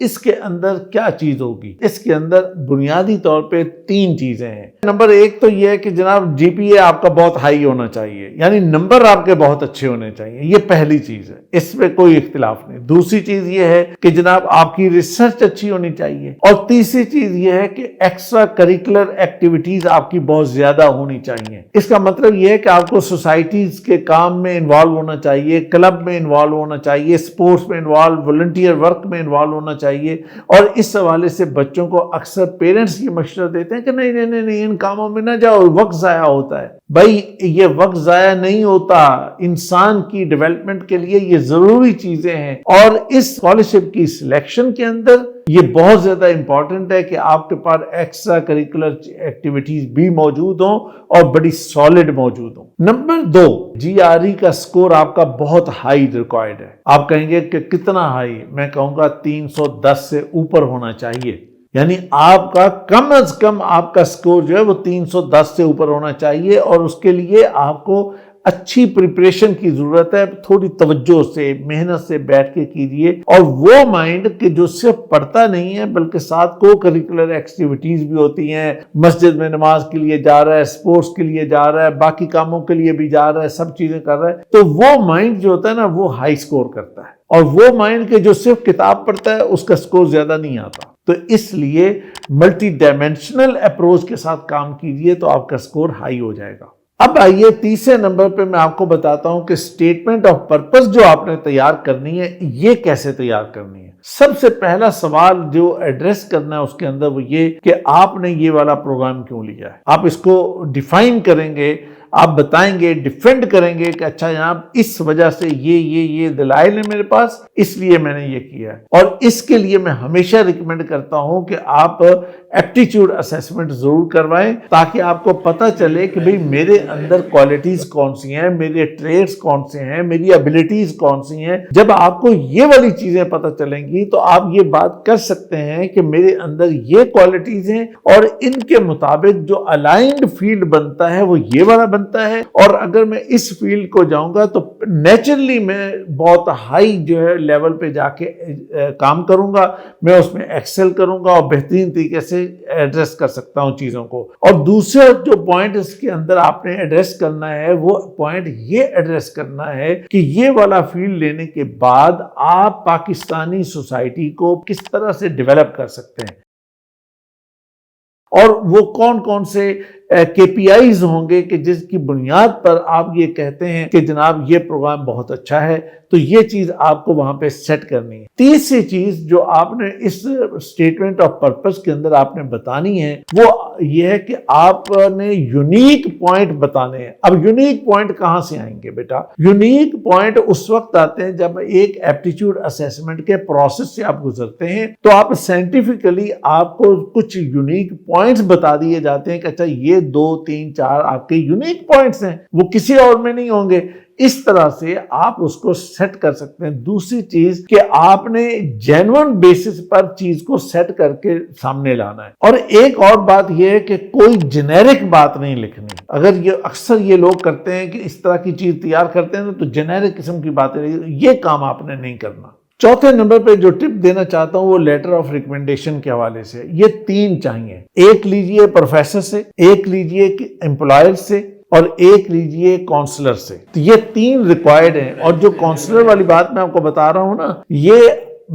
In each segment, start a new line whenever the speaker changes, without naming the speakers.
اس کے اندر کیا چیز ہوگی؟ اس کے اندر بنیادی طور پہ 3 چیزیں ہیں. نمبر 1 تو یہ ہے کہ جناب جی پی اے آپ کا بہت ہائی ہونا چاہیے، یعنی نمبر آپ کے بہت اچھے ہونے چاہیے. یہ پہلی چیز ہے، اس میں کوئی اختلاف نہیں. دوسری چیز یہ ہے کہ جناب آپ کی ریسرچ اچھی ہونی چاہیے. اور تیسری چیز یہ ہے کہ ایکسٹرا کریکولر ایکٹیویٹیز آپ کی بہت زیادہ ہونی چاہیے. اس کا مطلب یہ ہے کہ آپ کو سوسائٹیز کے کام میں انوالو ہونا چاہیے، کلب میں انوالو ہونا چاہیے، اسپورٹس میں انوالو، والنٹیئر ورک میں انوالو ہونا چاہیے. اور اس حوالے سے بچوں کو اکثر پیرنٹس یہ مشورہ دیتے ہیں کہ نہیں ان کاموں میں نہ جاؤ، وقت ضائع ہوتا ہے. بھائی یہ وقت ضائع نہیں ہوتا، انسان کی ڈیولپمنٹ کے لیے یہ ضروری چیزیں ہیں. اور اس اسکالرشپ کی سلیکشن کے اندر یہ بہت زیادہ امپورٹنٹ ہے کہ آپ کے پاس ایکسٹرا کریکولر ایکٹیویٹیز بھی موجود ہوں اور بڑی سالڈ موجود ہوں. نمبر 2، جی آر ای کا سکور آپ کا بہت ہائی ریکوائرڈ ہے. آپ کہیں گے کہ کتنا ہائی؟ میں کہوں گا 310 سے اوپر ہونا چاہیے. یعنی آپ کا کم از کم آپ کا سکور جو ہے وہ 310 سے اوپر ہونا چاہیے. اور اس کے لیے آپ کو اچھی پریپریشن کی ضرورت ہے. تھوڑی توجہ سے، محنت سے بیٹھ کے کیجئے. اور وہ مائنڈ کہ جو صرف پڑھتا نہیں ہے بلکہ ساتھ کو کریکولر ایکٹیویٹیز بھی ہوتی ہیں، مسجد میں نماز کے لیے جا رہا ہے، سپورٹس کے لیے جا رہا ہے، باقی کاموں کے لیے بھی جا رہا ہے، سب چیزیں کر رہا ہے، تو وہ مائنڈ جو ہوتا ہے نا وہ ہائی سکور کرتا ہے. اور وہ مائنڈ کے جو صرف کتاب پڑھتا ہے اس کا سکور زیادہ نہیں آتا. تو اس لیے ملٹی ڈائمینشنل اپروچ کے ساتھ کام کیجئے تو آپ کا سکور ہائی ہو جائے گا. اب آئیے تیسرے نمبر پہ میں آپ کو بتاتا ہوں کہ اسٹیٹمنٹ آف پرپس جو آپ نے تیار کرنی ہے یہ کیسے تیار کرنی ہے. سب سے پہلا سوال جو ایڈریس کرنا ہے اس کے اندر وہ یہ کہ آپ نے یہ والا پروگرام کیوں لیا ہے. آپ اس کو ڈیفائن کریں گے، آپ بتائیں گے، ڈیفینڈ کریں گے کہ اچھا یہاں اس وجہ سے یہ دلائل ہے میرے پاس، اس لیے میں نے یہ کیا ہے. اور اس کے لیے میں ہمیشہ ریکمینڈ کرتا ہوں کہ آپ ایپٹیچیوڈ اسیسمنٹ ضرور کروائیں تاکہ آپ کو پتہ چلے کہ بھئی میرے اندر کوالٹیز کون سی ہیں، میرے ٹریٹس کون سے ہیں، میری ابیلٹیز کون سی ہیں. جب آپ کو یہ والی چیزیں پتہ چلیں گی تو آپ یہ بات کر سکتے ہیں کہ میرے اندر یہ کوالٹیز ہیں اور ان کے مطابق جو الائنڈ فیلڈ بنتا ہے وہ یہ والا بنتا ہے. اور اگر میں اس فیلڈ کو جاؤں گا تو نیچرلی میں بہت ہائی جو ہے لیول پہ جا کے کام کروں گا، میں اس میں ایکسل کروں گا اور بہترین طریقے سے ایڈریس کر سکتا ہوں چیزوں کو. اور دوسرا جو پوائنٹ اس کے اندر آپ نے ایڈریس کرنا ہے وہ پوائنٹ یہ ایڈریس کرنا ہے کہ یہ والا فیلڈ لینے کے بعد آپ پاکستانی سوسائٹی کو کس طرح سے ڈیولپ کر سکتے ہیں اور وہ کون کون سے کے پی آئیز ہوں گے کہ جس کی بنیاد پر آپ یہ کہتے ہیں کہ جناب یہ پروگرام بہت اچھا ہے. تو یہ چیز آپ کو وہاں پہ سیٹ کرنی ہے. تیسری چیز جو آپ نے اس اسٹیٹمنٹ آف پرپس کے اندر آپ نے بتانی ہے وہ یہ ہے کہ آپ نے یونیک پوائنٹ بتانے ہیں. اب یونیک پوائنٹ کہاں سے آئیں گے بیٹا؟ یونیک پوائنٹ اس وقت آتے ہیں جب ایک ایپٹیچیوڈ اسیسمنٹ کے پروسیس سے آپ گزرتے ہیں تو آپ سائنٹیفکلی آپ کو کچھ یونیک پوائنٹس بتا دیے جاتے ہیں کہ اچھا یہ 2 3 4 آپ کے یونیک پوائنٹس ہیں، وہ کسی اور میں نہیں ہوں گے. اس طرح سے آپ اس کو سیٹ کر سکتے ہیں. دوسری چیز کہ آپ نے جینوئن بیسس پر چیز کو سیٹ کر کے سامنے لانا ہے. اور ایک اور بات یہ ہے کہ کوئی جنیرک بات نہیں لکھنی. اگر یہ اکثر یہ لوگ کرتے ہیں کہ اس طرح کی چیز تیار کرتے ہیں تو جنیرک قسم کی باتیں، یہ کام آپ نے نہیں کرنا. چوتھے نمبر پہ جو ٹپ دینا چاہتا ہوں وہ لیٹر آف ریکمنڈیشن کے حوالے سے. یہ 3 چاہیے. ایک لیجئے پروفیسر سے، ایک لیجئے امپلائر سے اور ایک لیجئے کونسلر سے. تو یہ 3 ریکوائرڈ ہیں. اور جو کونسلر والی بات میں آپ کو بتا رہا ہوں نا یہ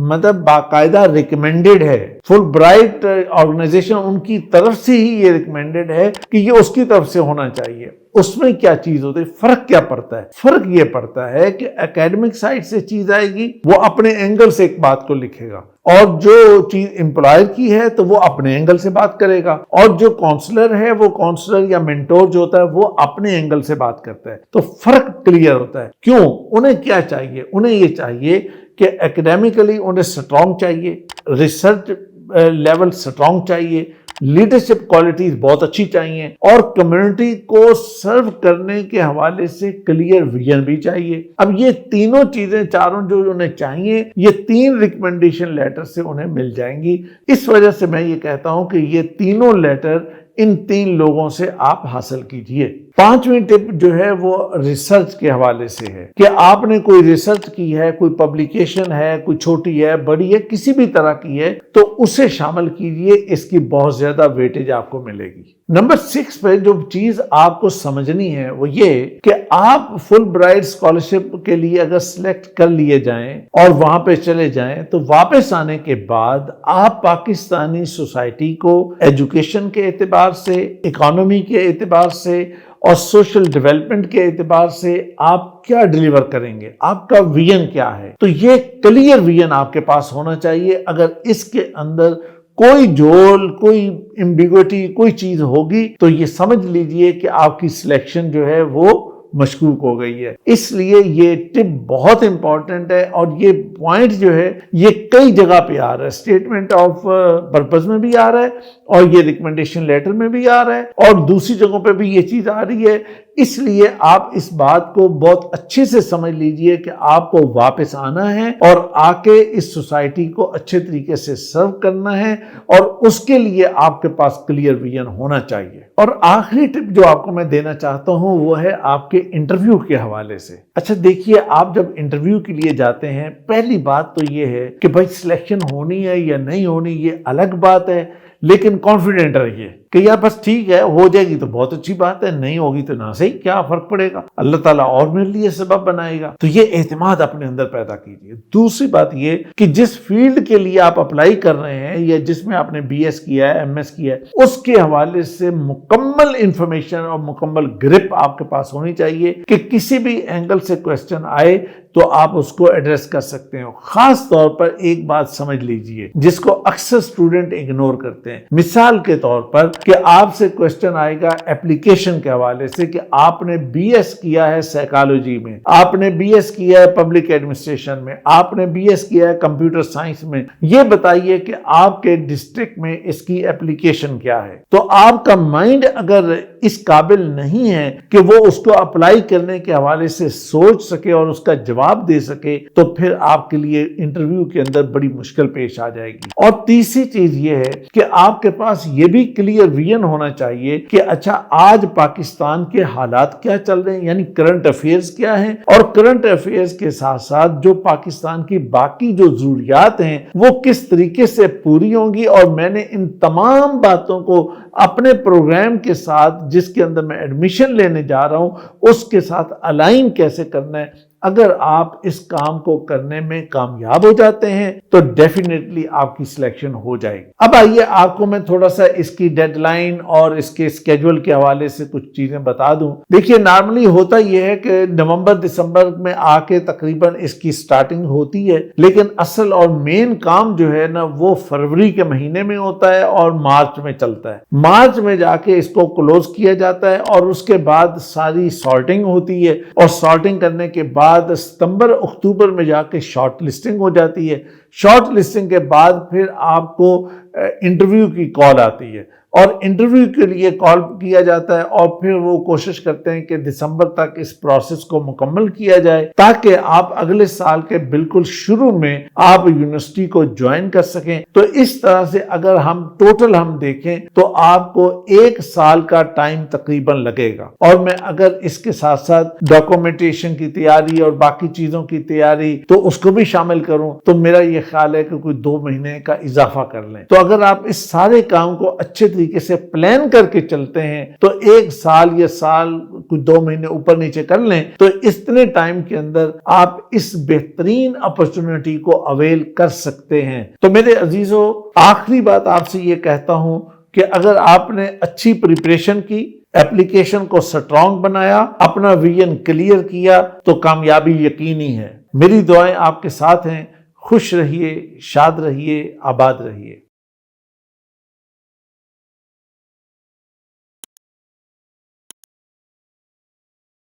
مطلب باقاعدہ ریکمینڈڈ ہے. فل برائٹ آرگنائزیشن ان کی طرف سے ہی یہ ریکمینڈڈ ہے کہ یہ اس کی طرف سے ہونا چاہیے. اس میں کیا چیز ہوتی ہے؟ فرق کیا پڑتا ہے؟ فرق یہ پڑتا ہے کہ اکیڈمک سائٹ سے چیز آئے گی وہ اپنے اینگل سے ایک بات کو لکھے گا اور جو چیز امپلائر کی ہے تو وہ اپنے اینگل سے بات کرے گا اور جو کونسلر ہے وہ کونسلر یا مینٹور جو ہوتا ہے وہ اپنے اینگل سے بات کرتا ہے. تو فرق کلیئر ہوتا ہے. کیوں؟ انہیں کیا چاہیے؟ انہیں یہ چاہیے کہ اکیڈیمکلی انہیں سٹرونگ چاہیے، ریسرچ لیول سٹرونگ چاہیے، لیڈرشپ کوالٹیز بہت اچھی چاہیے اور کمیونٹی کو سرو کرنے کے حوالے سے کلیئر ویژن بھی چاہیے. اب یہ تینوں چیزیں چاروں جو انہیں چاہیے یہ 3 ریکمنڈیشن لیٹر سے انہیں مل جائیں گی. اس وجہ سے میں یہ کہتا ہوں کہ یہ تینوں لیٹر ان 3 لوگوں سے آپ حاصل کیجئے. 5ویں ٹپ جو ہے وہ ریسرچ کے حوالے سے ہے کہ آپ نے کوئی ریسرچ کی ہے، کوئی پبلیکیشن ہے، کوئی چھوٹی ہے، بڑی ہے، کسی بھی طرح کی ہے تو اسے شامل کیجئے، اس کی بہت زیادہ ویٹیج آپ کو ملے گی۔ نمبر 6 پہ جو چیز آپ کو سمجھنی ہے وہ یہ کہ آپ فل برائٹ اسکالرشپ کے لیے اگر سلیکٹ کر لیے جائیں اور وہاں پہ چلے جائیں تو واپس آنے کے بعد آپ پاکستانی سوسائٹی کو ایجوکیشن کے اعتبار سے، اکانومی کے اعتبار سے اور سوشل ڈیولپمنٹ کے اعتبار سے آپ کیا ڈیلیور کریں گے، آپ کا ویژن کیا ہے، تو یہ کلیئر ویژن آپ کے پاس ہونا چاہیے۔ اگر اس کے اندر کوئی جول، کوئی ایمبیگوٹی، کوئی چیز ہوگی تو یہ سمجھ لیجئے کہ آپ کی سلیکشن جو ہے وہ مشکوک ہو گئی ہے۔ اس لیے یہ ٹپ بہت امپورٹنٹ ہے اور یہ پوائنٹ جو ہے یہ کئی جگہ پہ آ رہا ہے، اسٹیٹمنٹ آف پرپز میں بھی آ رہا ہے اور یہ ریکمنڈیشن لیٹر میں بھی آ رہا ہے اور دوسری جگہوں پہ بھی یہ چیز آ رہی ہے۔ اس لیے آپ اس بات کو بہت اچھے سے سمجھ لیجئے کہ آپ کو واپس آنا ہے اور آ کے اس سوسائٹی کو اچھے طریقے سے سرو کرنا ہے اور اس کے لیے آپ کے پاس کلیئر ویژن ہونا چاہیے۔ اور آخری ٹپ جو آپ کو میں دینا چاہتا ہوں وہ ہے آپ کے انٹرویو کے حوالے سے۔ اچھا دیکھیے، آپ جب انٹرویو کے لیے جاتے ہیں پہلی بات تو یہ ہے کہ بھائی سلیکشن ہونی ہے یا نہیں ہونی یہ الگ بات ہے، لیکن کانفیڈنٹ رہیے کہ یار بس ٹھیک ہے، ہو جائے گی تو بہت اچھی بات ہے، نہیں ہوگی تو نہ صحیح، کیا فرق پڑے گا، اللہ تعالیٰ اور میرے لیے سبب بنائے گا۔ تو یہ اعتماد اپنے اندر پیدا کیجیے۔ دوسری بات یہ کہ جس فیلڈ کے لیے آپ اپلائی کر رہے ہیں یا جس میں آپ نے بی ایس کیا ہے، ایم ایس کیا ہے، اس کے حوالے سے مکمل انفارمیشن اور مکمل گرپ آپ کے پاس ہونی چاہیے کہ کسی بھی اینگل سے کوسچن آئے تو آپ اس کو ایڈریس کر سکتے ہیں۔ خاص طور پر ایک بات سمجھ لیجئے جس کو اکثر اسٹوڈنٹ اگنور کرتے ہیں، مثال کے طور پر کہ آپ سے کوسچن آئے گا اپلیکیشن کے حوالے سے کہ آپ نے بی ایس کیا ہے سائیکالوجی میں، آپ نے بی ایس کیا ہے پبلک ایڈمنسٹریشن میں، آپ نے بی ایس کیا ہے کمپیوٹر سائنس میں، یہ بتائیے کہ آپ کے ڈسٹرکٹ میں اس کی اپلیکیشن کیا ہے۔ تو آپ کا مائنڈ اگر اس قابل نہیں ہے کہ وہ اس کو اپلائی کرنے کے حوالے سے سوچ سکے اور اس کا جواب دے سکے تو پھر آپ کے لیے انٹرویو کے اندر بڑی مشکل پیش آ جائے گی۔ اور تیسری چیز یہ ہے کہ آپ کے پاس یہ بھی کلیئر ویژن ہونا چاہیے کہ اچھا آج پاکستان کے حالات کیا چل رہے ہیں، یعنی کرنٹ افیئرز کیا ہیں، اور کرنٹ افیئرز کے ساتھ ساتھ جو پاکستان کی باقی جو ضروریات ہیں وہ کس طریقے سے پوری ہوں گی، اور میں نے ان تمام باتوں کو اپنے پروگرام کے ساتھ جس کے اندر میں ایڈمیشن لینے جا رہا ہوں اس کے ساتھ الائن کیسے کرنا ہے۔ اگر آپ اس کام کو کرنے میں کامیاب ہو جاتے ہیں تو ڈیفینیٹلی آپ کی سلیکشن ہو جائے گی۔ اب آئیے آپ کو میں تھوڑا سا اس کی ڈیڈ لائن اور اس کے اسکیجول کے حوالے سے کچھ چیزیں بتا دوں۔ دیکھیے نارملی ہوتا یہ ہے کہ نومبر دسمبر میں آ کے تقریباً اس کی سٹارٹنگ ہوتی ہے، لیکن اصل اور مین کام جو ہے نا وہ فروری کے مہینے میں ہوتا ہے اور مارچ میں چلتا ہے۔ مارچ میں جا کے اس کو کلوز کیا جاتا ہے اور اس کے بعد ساری سارٹنگ ہوتی ہے، اور سارٹنگ کرنے کے بعد ستمبر اکتوبر میں جا کے شارٹ لسٹنگ ہو جاتی ہے۔ شارٹ لسٹنگ کے بعد پھر آپ کو انٹرویو کی کال آتی ہے اور انٹرویو کے لیے کال کیا جاتا ہے، اور پھر وہ کوشش کرتے ہیں کہ دسمبر تک اس پروسیس کو مکمل کیا جائے تاکہ آپ اگلے سال کے بالکل شروع میں آپ یونیورسٹی کو جوائن کر سکیں۔ تو اس طرح سے اگر ہم ٹوٹل دیکھیں تو آپ کو 1 سال کا ٹائم تقریباً لگے گا، اور میں اگر اس کے ساتھ ساتھ ڈاکومنٹیشن کی تیاری اور باقی چیزوں کی تیاری تو اس کو بھی شامل کروں تو میرا یہ خیال ہے کہ کوئی 2 مہینے کا اضافہ کر لیں۔ تو اگر آپ اس سارے کام کو اچھے طریقے سے پلان کر کے چلتے ہیں تو 1 سال یا سال کچھ 2 مہینے اوپر نیچے کر لیں تو اتنے ٹائم کے اندر آپ اس بہترین اپرچونٹی کو اویل کر سکتے ہیں۔ تو میرے عزیزو، آخری بات آپ سے یہ کہتا ہوں کہ اگر آپ نے اچھی پریپریشن کی، ایپلیکیشن کو سٹرونگ بنایا، اپنا ویژن کلیئر کیا تو کامیابی یقینی ہے۔ میری دعائیں آپ کے ساتھ ہیں۔ خوش رہیے، شاد رہیے، آباد رہیے۔